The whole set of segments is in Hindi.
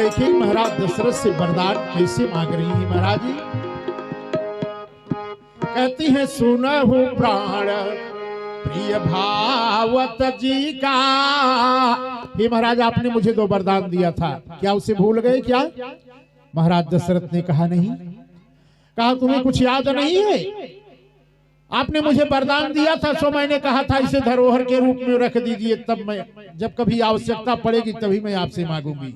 कैकेयी महाराज दशरथ से वरदान कैसे मांग रही है महाराज जी। कहती है सुनहु प्राण प्रिय भावत जी का। हे महाराज आपने मुझे 2 वरदान दिया था, क्या उसे भूल गए क्या? महाराज दशरथ ने कहा नहीं। कहा तुम्हें कुछ याद नहीं है? आपने मुझे वरदान दिया था, सो मैंने कहा था इसे धरोहर के रूप में रख दीजिए, तब मैं जब कभी आवश्यकता पड़ेगी तभी मैं आपसे मांगूंगी।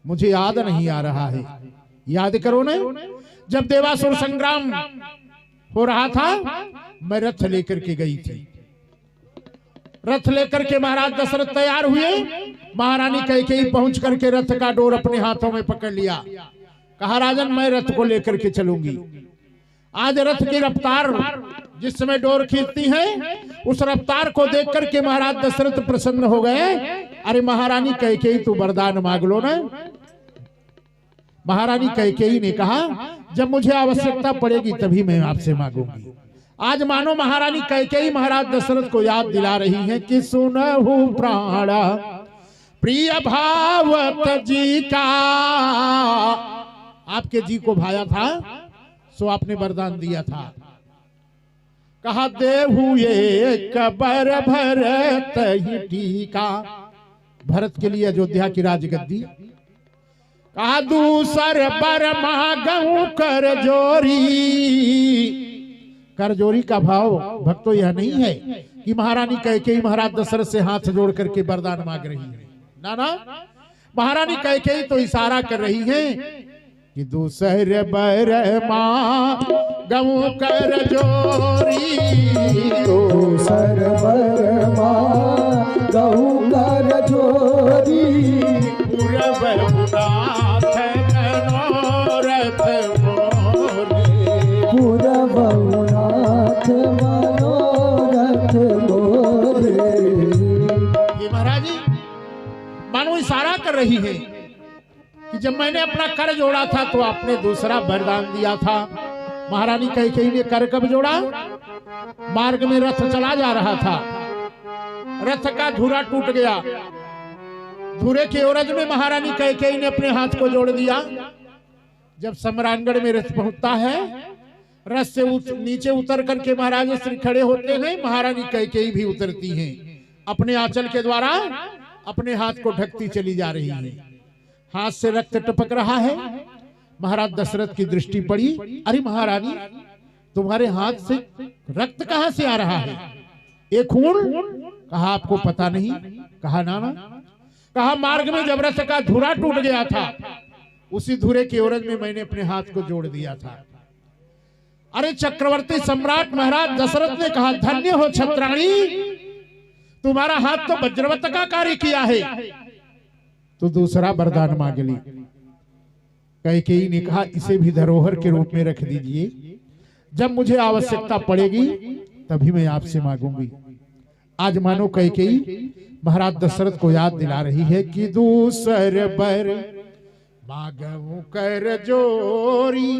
मुझे याद नहीं आ रहा है, याद करो ना। जब देवासुर संग्राम हो रहा था मैं रथ लेकर के गई थी। रथ लेकर के महाराज दशरथ तैयार हुए। महारानी कैकेयी पहुंच करके रथ का डोर अपने हाथों में पकड़ लिया। कहा राजन मैं रथ को लेकर के चलूंगी। आज रथ की रफ्तार जिस समय डोर खींचती है उस रफ्तार को देख करके महाराज दशरथ प्रसन्न हो गए। अरे महारानी कैकेयी तू वरदान मांग लो ना। महारानी कैकेयी ने कहा जब मुझे आवश्यकता पड़ेगी तभी मैं आपसे मांगूंगी। आज मानो महारानी कैकेयी महाराज दशरथ को याद दिला रही हैं कि सुनहु प्राण प्रिय भावत जी का। आपके जी को भाया था सो आपने वरदान दिया था। कहा देहु एक बर भरत ही टीका। भरत के लिए अयोध्या की राजगद्दी। कहा दूसर बर मांगू कर जोरी। कर जोरी का भाव भक्तों यह नहीं है कि महारानी कैकेयी महाराज दशरथ से हाथ जोड़ करके वरदान मांग रही है। ना ना, महारानी कैकेयी तो इशारा कर रही है कि दूसर बर मांगू कर जोरी। दूसर बर मांगू कर जोरी। पूरब नाथ मनोरथ मोरे। पूरब नाथ मनोरथ मोरे। ये महाराज जी मानो इशारा कर रही है कि जब मैंने अपना कर जोड़ा था तो आपने दूसरा वरदान दिया था। महारानी कैकेयी ने कर कब जोड़ा? मार्ग में रथ चला जा रहा था, रथ का धुरा टूट गया। धुरे के एवज में महारानी कैकेयी ने अपने हाथ को जोड़ दिया। जब सम्रांगण में रथ पहुंचता है, रथ से नीचे उतर करके महाराज श्री खड़े होते हैं। महारानी कैकेयी भी उतरती हैं, अपने आंचल के द्वारा अपने हाथ को ढकती चली जा रही है। हाथ से रक्त टपक रहा है। महाराज दशरथ की दृष्टि पड़ी। अरे महारानी तुम्हारे हाथ से रक्त कहां से आ रहा है? एक खून? कहा आपको पता नहीं? कहा ना ना। कहा मार्ग में जब रथ का धुरा टूट गया था उसी धुरे के एवज में मैंने अपने हाथ को जोड़ दिया था। अरे चक्रवर्ती सम्राट महाराज दशरथ ने कहा धन्य हो छत्राणी, तुम्हारा हाथ तो वज्रवत का कार्य किया है। तो दूसरा वरदान मांग ली। कैकेयी ने कहा इसे भी धरोहर के रूप में रख दीजिए, जब मुझे आवश्यकता पड़ेगी तभी मैं आपसे मांगूंगी। आज मानो कैकेयी महाराज दशरथ को याद दिला रही है कि दूसर बर मांगू कर जोरी।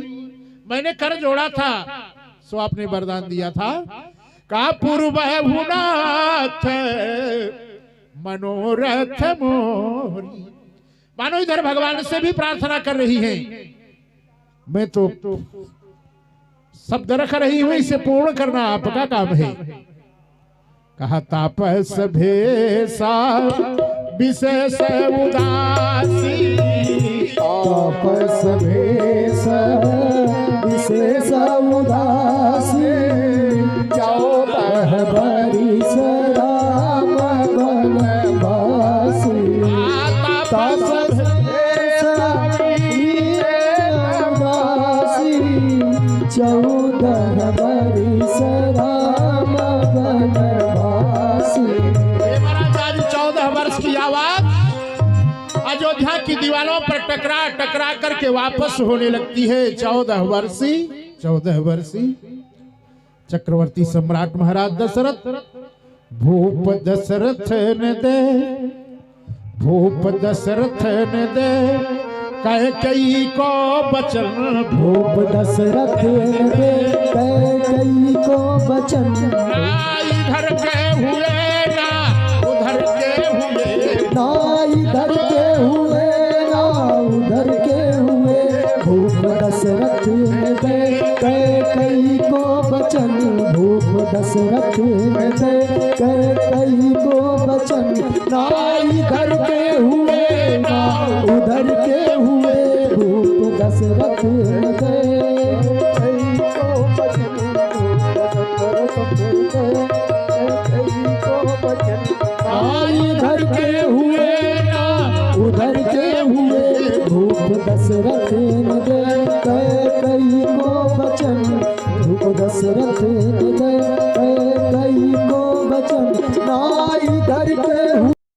मैंने कर जोड़ा था सो आपने वरदान दिया था। का पूर्व नाथ मनोरथ मोरी। मानो इधर भगवान से भी प्रार्थना कर रही है। मैं तो शब्द रख रही हूं, इसे पूर्ण करना आपका काम है। कहा तापस भेसा विशेष उदासी। तापस भेसा विशेष उदासी। 14 बरिस राम वनवासी। तापस भेसा उदासी। 14 बरिस राम वनवासी। महाराज 14 वर्ष की आवाज अयोध्या की दीवारों पर टकरा टकरा करके वापस होने लगती है। 14 वर्षी चक्रवर्ती सम्राट महाराज दशरथ भूप दशरथ ने दे। भूप दशरथ ने दे कैकेयी को बचन। भूप दशरथ ने दे कैकेयी को बचन। ना इधर के हुए ना उधर के हुए। ना इधर के हुए ना दशरथ ने दे कई को वचन, ना इधर के हुए ना उधर के हुए, भूप दशरथ ने दे कई को वचन, इधर के हुए ना उधर के हुए, भूप दशरथ ने दे कई को वचन, भूप दशरथ ने दे कई को वचन, ना इधर के हुए